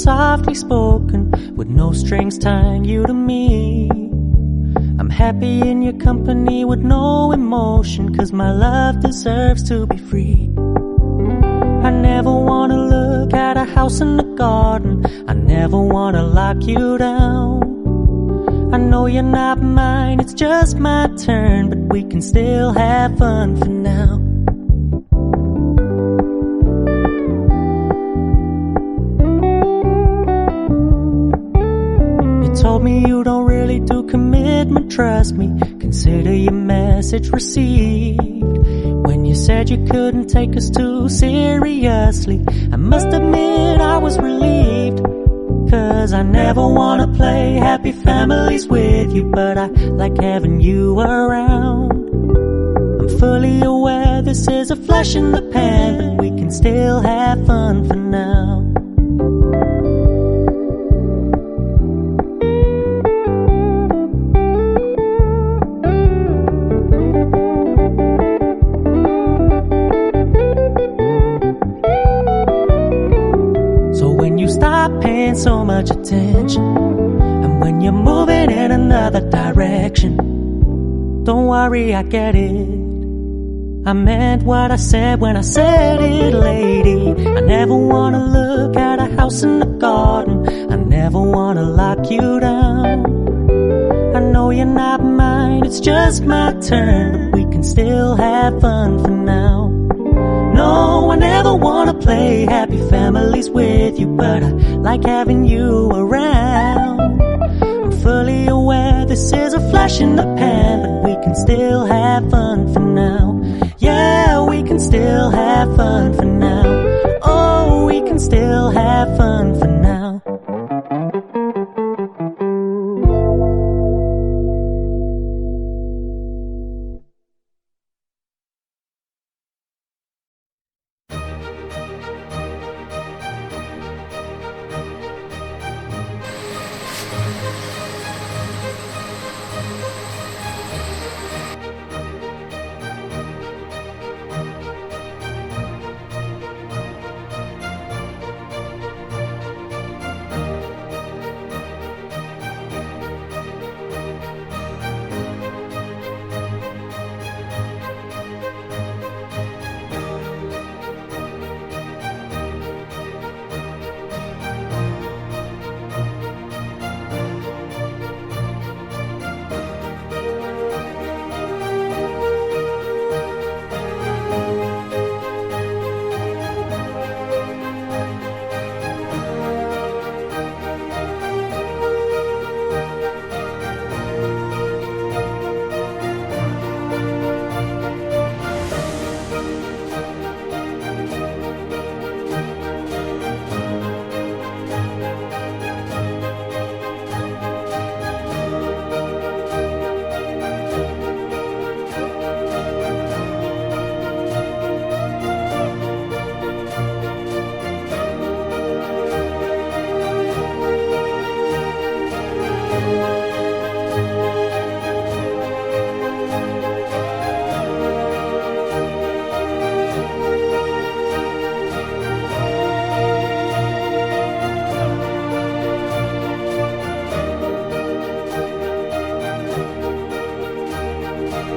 softly spoken, with no strings tying you to me. I'm happy in your company with no emotion, 'cause my love deserves to be free. I never wanna look at a house in the garden, I never wanna lock you down. I know you're not mine, it's just my turn, but we can still have fun for now. You told me you don't really do commitment, trust me, consider your message received. When you said you couldn't take us too seriously, I must admit I was relieved. 'Cause I never wanna play happy families with you, but I like having you around. I'm fully aware this is a flash in the pan, but we can still have fun for now. Stop paying so much attention, and when you're moving in another direction, don't worry, I get it. I meant what I said when I said it, lady. I never wanna look at a house in the garden, I never wanna lock you down. I know you're not mine, it's just my turn, but we can still have fun for now. No, I never wanna play happy families with you, but I like having you around. I'm fully aware this is a flash in the pan, but we can still have fun for now.